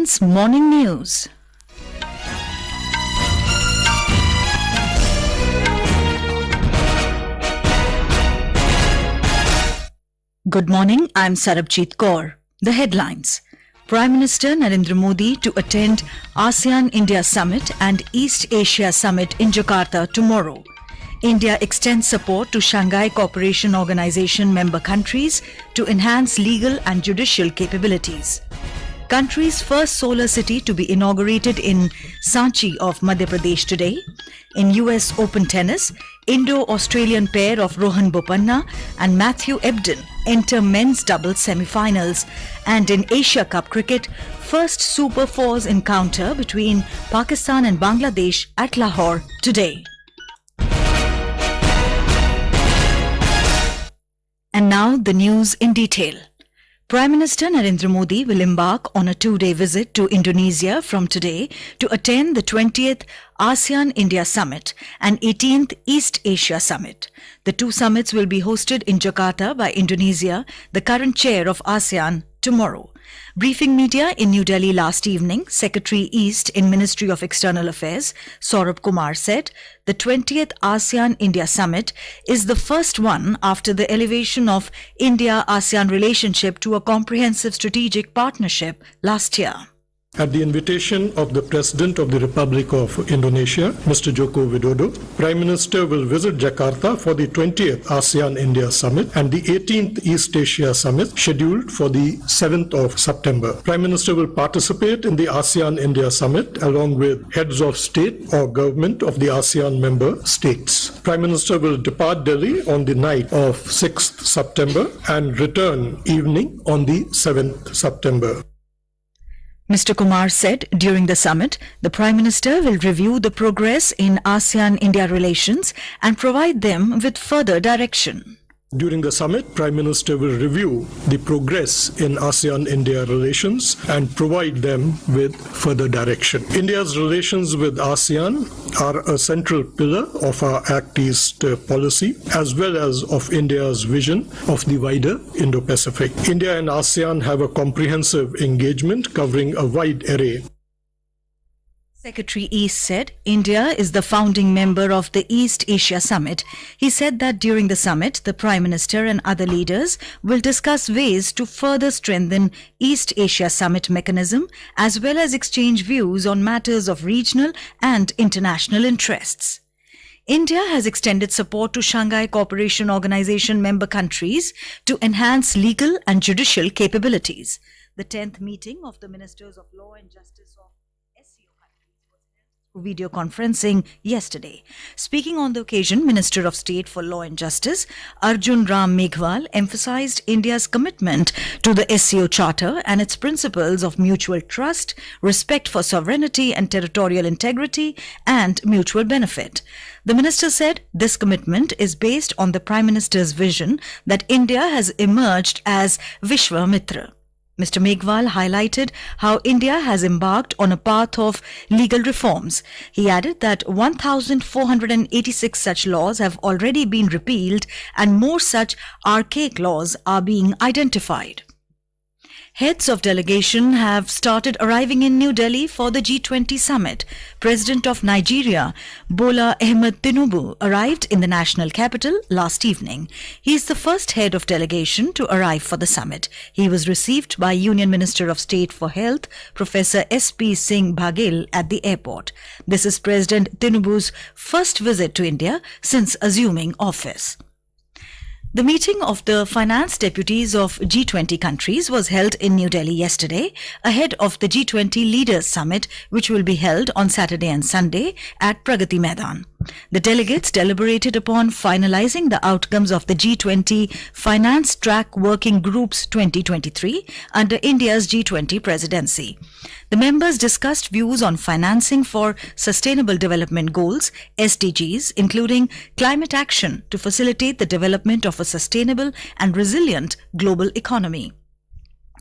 ASEAN's morning news. Good morning, I'm Sarabjit Kaur. The headlines. Prime Minister Narendra Modi to attend ASEAN-India Summit and East Asia Summit in Jakarta tomorrow. India extends support to Shanghai Cooperation Organisation member countries to enhance legal and judicial capabilities. Country's first solar city to be inaugurated in Sanchi of Madhya Pradesh today. In US Open tennis, Indo-Australian pair of Rohan Bopanna and Matthew Ebden enter men's doubles semifinals. And in Asia Cup cricket, first Super Fours encounter between Pakistan and Bangladesh at Lahore today. And now the news in detail. Prime Minister Narendra Modi will embark on a two-day visit to Indonesia from today to attend the 20th ASEAN-India Summit and 18th East Asia Summit. The two summits will be hosted in Jakarta by Indonesia, the current chair of ASEAN, tomorrow. Briefing media in New Delhi last evening, Secretary East in Ministry of External Affairs, Saurabh Kumar said the 20th ASEAN-India Summit is the first one after the elevation of India-ASEAN relationship to a comprehensive strategic partnership last year. At the invitation of the President of the Republic of Indonesia, Mr. Joko Widodo, Prime Minister will visit Jakarta for the 20th ASEAN-India Summit and the 18th East Asia Summit scheduled for the 7th of September. Prime Minister will participate in the ASEAN-India Summit along with heads of state or government of the ASEAN member states. Prime Minister will depart Delhi on the night of 6th September and return evening on the 7th September. Mr. Kumar said during the summit, the Prime Minister will review the progress in ASEAN-India relations and provide them with further direction. During the summit, Prime Minister will review the progress in ASEAN-India relations and provide them with further direction. India's relations with ASEAN are a central pillar of our Act East policy as well as of India's vision of the wider Indo-Pacific. India and ASEAN have a comprehensive engagement covering a wide array. Secretary East said India is the founding member of the East Asia Summit. He said that during the summit, the Prime Minister and other leaders will discuss ways to further strengthen East Asia Summit mechanism as well as exchange views on matters of regional and international interests. India has extended support to Shanghai Cooperation Organisation member countries to enhance legal and judicial capabilities. The 10th meeting of the Ministers of Law and Justice of SCO video conferencing yesterday. Speaking on the occasion, Minister of State for Law and Justice Arjun Ram Meghwal emphasized India's commitment to the SCO Charter and its principles of mutual trust, respect for sovereignty and territorial integrity, and mutual benefit. The minister said this commitment is based on the Prime Minister's vision that India has emerged as Vishwa Mitra. Mr. Meghwal highlighted how India has embarked on a path of legal reforms. He added that 1,486 such laws have already been repealed and more such archaic laws are being identified. Heads of delegation have started arriving in New Delhi for the G20 summit. President of Nigeria, Bola Ahmed Tinubu, arrived in the national capital last evening. He is the first head of delegation to arrive for the summit. He was received by Union Minister of State for Health, Professor S.P. Singh Baghel, at the airport. This is President Tinubu's first visit to India since assuming office. The meeting of the finance deputies of G20 countries was held in New Delhi yesterday, ahead of the G20 Leaders Summit, which will be held on Saturday and Sunday at Pragati Maidan. The delegates deliberated upon finalizing the outcomes of the G20 Finance Track Working Groups 2023 under India's G20 presidency. The members discussed views on financing for Sustainable Development Goals, SDGs, including climate action to facilitate the development of a sustainable and resilient global economy.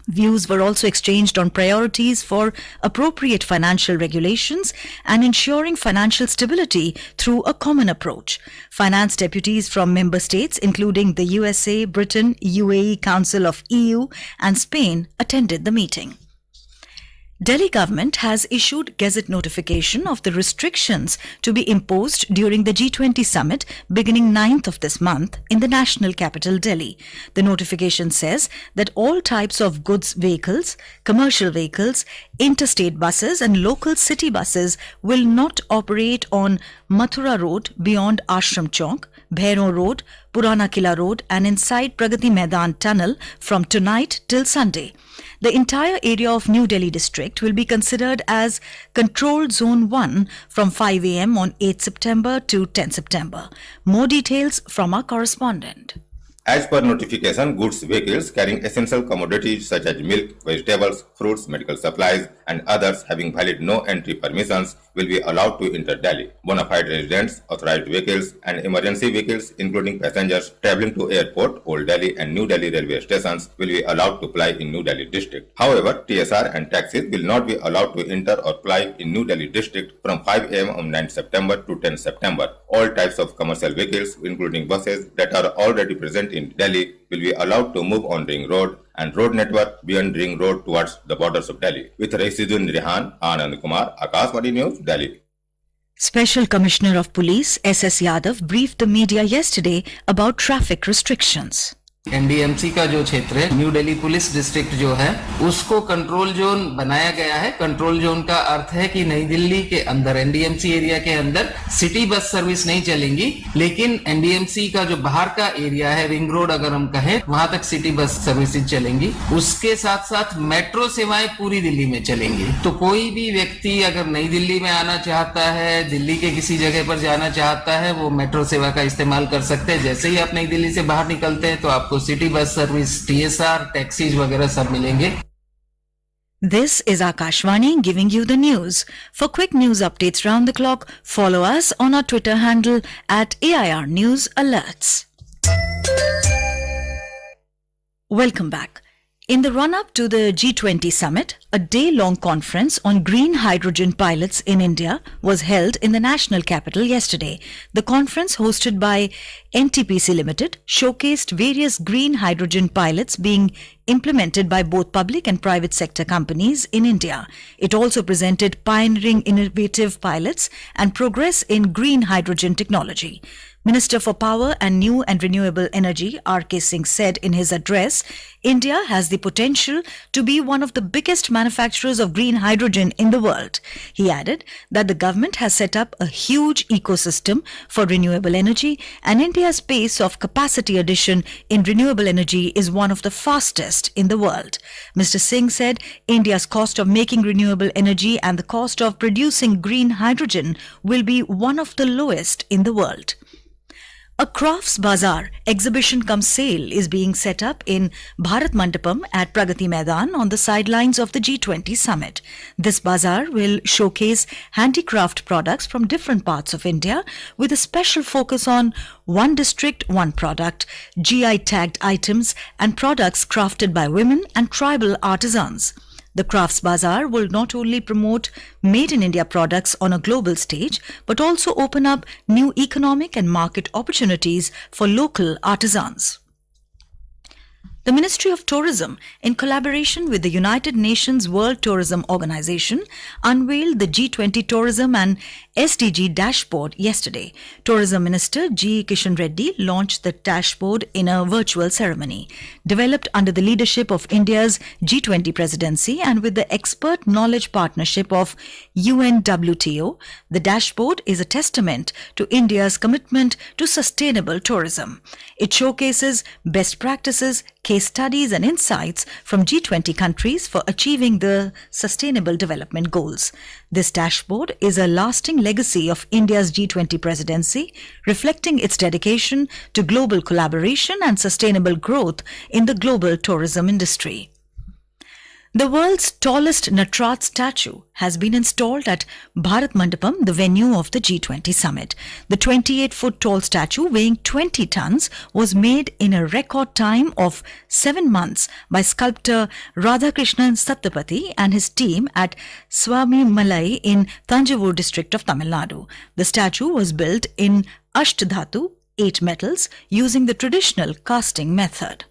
Views were also exchanged on priorities for appropriate financial regulations and ensuring financial stability through a common approach. Finance deputies from member states, including the USA, Britain, UAE, Council of EU, and Spain, attended the meeting. Delhi government has issued gazette notification of the restrictions to be imposed during the G20 summit beginning 9th of this month in the national capital Delhi. The notification says that all types of goods vehicles, commercial vehicles, interstate buses and local city buses will not operate on Mathura Road beyond Ashram Chowk, Bhairo Road, Purana Kila Road and inside Pragati Maidan Tunnel from tonight till Sunday. The entire area of New Delhi district will be considered as Control Zone 1 from 5 am on 8 September to 10 September. More details from our correspondent. As per notification, goods vehicles carrying essential commodities such as milk, vegetables, fruits, medical supplies and others having valid no entry permissions will be allowed to enter Delhi. Bona fide residents, authorized vehicles and emergency vehicles including passengers travelling to airport, Old Delhi and New Delhi railway stations will be allowed to ply in New Delhi district. However, TSR and taxis will not be allowed to enter or ply in New Delhi district from 5 am on 9 September to 10 September. All types of commercial vehicles including buses that are already present in Delhi will be allowed to move on Ring Road and road network beyond Ring Road towards the borders of Delhi. With Rasidun Rehan, Anand Kumar, Akashvani News, Delhi. Special Commissioner of Police S.S. Yadav briefed the media yesterday about traffic restrictions. NDMC का जो क्षेत्र है, new Delhi police district जो है, उसको control zone बनाया गया है। कंट्रोल जोन का अर्थ है कि नई दिल्ली के अंदर एनडीएमसी एरिया के अंदर सिटी बस सर्विस नहीं चलेंगी, लेकिन एनडीएमसी का जो बाहर का एरिया है, रिंग रोड अगर हम कहें, वहां तक सिटी बस सर्विसेज चलेंगी। उसके साथ साथ मेट्रो सेवाएं पूरी दिल्ली में चलेंगी। तो कोई भी व्यक्ति अगर नई दिल्ली में आना चाहता है, दिल्ली के किसी जगह पर जाना चाहता है, वो मेट्रो सेवा का इस्तेमाल कर सकते हैं। जैसे ही आप नई दिल्ली से बाहर निकलते हैं तो आपको city bus service, TSR, taxis वगैरह सब मिलेंगे। This is Akashvani giving you the news. For quick news updates round the clock, follow us on our Twitter handle at AIR News Alerts. Welcome back. In the run-up to the G20 summit, a day-long conference on green hydrogen pilots in India was held in the national capital yesterday. The conference, hosted by NTPC Limited, showcased various green hydrogen pilots being implemented by both public and private sector companies in India. It also presented pioneering innovative pilots and progress in green hydrogen technology. Minister for Power and New and Renewable Energy R.K. Singh said in his address, India has the potential to be one of the biggest manufacturers of green hydrogen in the world. He added that the government has set up a huge ecosystem for renewable energy and India's pace of capacity addition in renewable energy is one of the fastest in the world. Mr. Singh said India's cost of making renewable energy and the cost of producing green hydrogen will be one of the lowest in the world. A crafts bazaar, exhibition cum sale, is being set up in Bharat Mandapam at Pragati Maidan on the sidelines of the G20 summit. This bazaar will showcase handicraft products from different parts of India with a special focus on one district, one product, GI tagged items and products crafted by women and tribal artisans. The Crafts Bazaar will not only promote made in India products on a global stage, but also open up new economic and market opportunities for local artisans. The Ministry of Tourism, in collaboration with the United Nations World Tourism Organization, unveiled the G20 Tourism and SDG dashboard yesterday. Tourism Minister G. Kishan Reddy launched the dashboard in a virtual ceremony. Developed under the leadership of India's G20 presidency and with the expert knowledge partnership of UNWTO, the dashboard is a testament to India's commitment to sustainable tourism. It showcases best practices, case studies and insights from G20 countries for achieving the Sustainable Development Goals. This dashboard is a lasting legacy of India's G20 presidency, reflecting its dedication to global collaboration and sustainable growth in the global tourism industry. The world's tallest Natrat statue has been installed at Bharat Mandapam, the venue of the G20 summit. The 28-foot tall statue weighing 20 tons was made in a record time of 7 months by sculptor Radhakrishnan Satyapati and his team at Swami Malai in Thanjavur district of Tamil Nadu. The statue was built in Ashtadhatu, 8 metals, using the traditional casting method.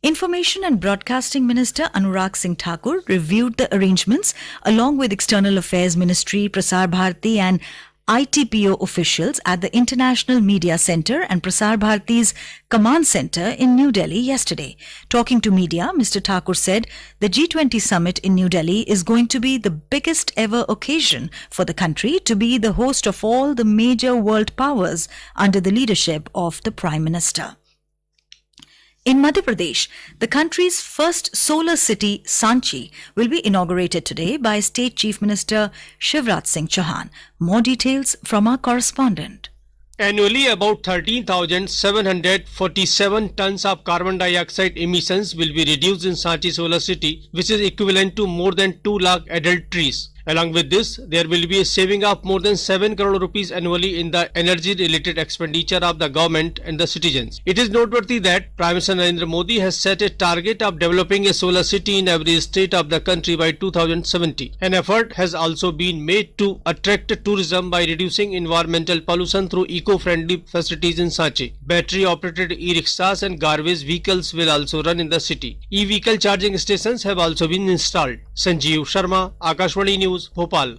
Information and Broadcasting Minister Anurag Singh Thakur reviewed the arrangements along with External Affairs Ministry, Prasar Bharati and ITPO officials at the International Media Centre and Prasar Bharati's Command Centre in New Delhi yesterday. Talking to media, Mr. Thakur said the G20 summit in New Delhi is going to be the biggest ever occasion for the country to be the host of all the major world powers under the leadership of the Prime Minister. In Madhya Pradesh, the country's first solar city, Sanchi, will be inaugurated today by State Chief Minister Shivraj Singh Chauhan. More details from our correspondent. Annually, about 13,747 tons of carbon dioxide emissions will be reduced in Sanchi Solar City, which is equivalent to more than 2 lakh adult trees. Along with this, there will be a saving of more than 7 crore rupees annually in the energy-related expenditure of the government and the citizens. It is noteworthy that Prime Minister Narendra Modi has set a target of developing a solar city in every state of the country by 2070. An effort has also been made to attract tourism by reducing environmental pollution through eco-friendly facilities in Sanchi. Battery-operated e-rickshaws and garbage vehicles will also run in the city. E-vehicle charging stations have also been installed. Sanjeev Sharma, Akashvani News, Bhopal.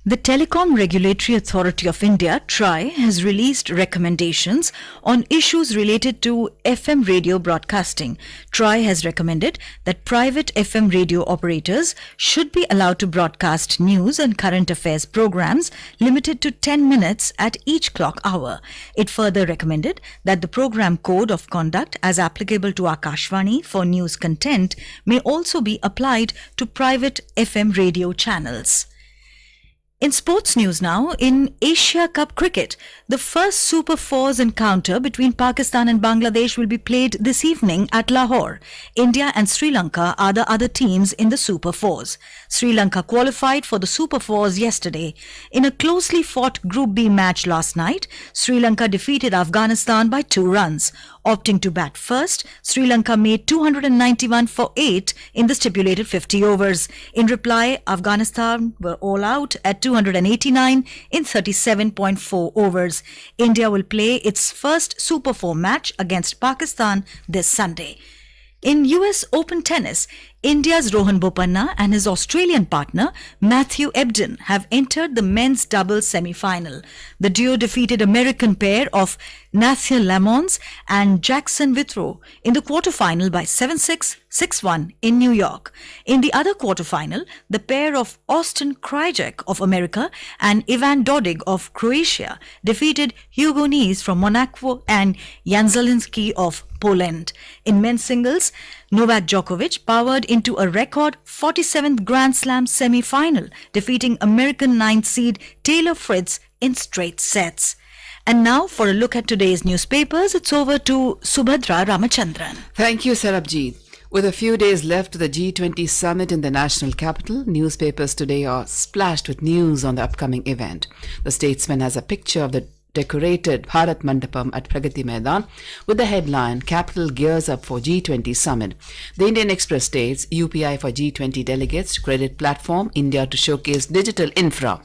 The Telecom Regulatory Authority of India, TRAI, has released recommendations on issues related to FM radio broadcasting. TRAI has recommended that private FM radio operators should be allowed to broadcast news and current affairs programs limited to 10 minutes at each clock hour. It further recommended that the program code of conduct as applicable to Akashvani for news content may also be applied to private FM radio channels. In sports news now, in Asia Cup cricket, the first Super Fours encounter between Pakistan and Bangladesh will be played this evening at Lahore. India and Sri Lanka are the other teams in the Super Fours. Sri Lanka qualified for the Super Fours yesterday. In a closely fought Group B match last night, Sri Lanka defeated Afghanistan by 2 runs. Opting to bat first, Sri Lanka made 291 for 8 in the stipulated 50 overs. In reply, Afghanistan were all out at 289 in 37.4 overs. India will play its first Super 4 match against Pakistan this Sunday. In US Open tennis, India's Rohan Bopanna and his Australian partner Matthew Ebden have entered the men's doubles semi-final. The duo defeated American pair of Nathan Lamons and Jackson Withrow in the quarterfinal by 7-6, 6-1 in New York. In the other quarterfinal, the pair of Austin Krajicek of America and Ivan Dodig of Croatia defeated Hugo Nys from Monaco and Jan Zielinski of Poland. In men's singles, Novak Djokovic powered into a record 47th Grand Slam semi-final, defeating American 9th seed Taylor Fritz in straight sets. And now for a look at today's newspapers, it's over to Subhadra Ramachandran. Thank you, Sarabjit. With a few days left to the G20 summit in the national capital, newspapers today are splashed with news on the upcoming event. The Statesman has a picture of the decorated Bharat Mandapam at Pragati Maidan with the headline, Capital Gears Up for G20 Summit. The Indian Express states, UPI for G20 delegates, credit platform, India to showcase digital infra.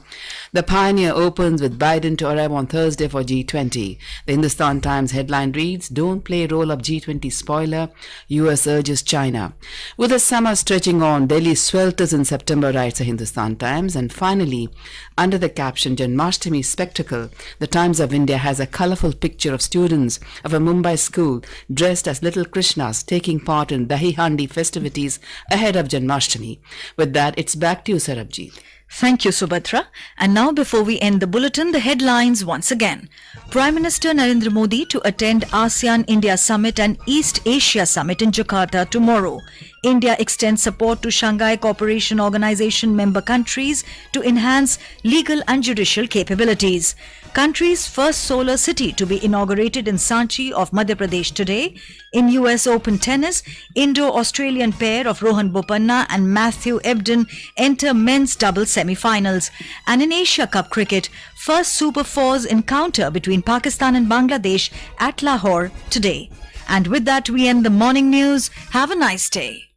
The Pioneer opens with Biden to arrive on Thursday for G20. The Hindustan Times headline reads, Don't play role of G20 spoiler, US urges China. With the summer stretching on, Delhi swelters in September, writes the Hindustan Times. And finally, under the caption Janmashtami Spectacle, the Times of India has a colourful picture of students of a Mumbai school dressed as little Krishnas taking part in Dahi Handi festivities ahead of Janmashtami. With that, it's back to you, Sarabjit. Thank you, Subhadra. And now, before we end the bulletin, the headlines once again. Prime Minister Narendra Modi to attend ASEAN-India Summit and East Asia Summit in Jakarta tomorrow. India extends support to Shanghai Cooperation Organisation member countries to enhance legal and judicial capabilities. Country's first solar city to be inaugurated in Sanchi of Madhya Pradesh today. In US Open tennis, Indo-Australian pair of Rohan Bopanna and Matthew Ebden enter men's double semi-finals. And in Asia Cup cricket, first Super Fours encounter between Pakistan and Bangladesh at Lahore today. And with that, we end the morning news. Have a nice day.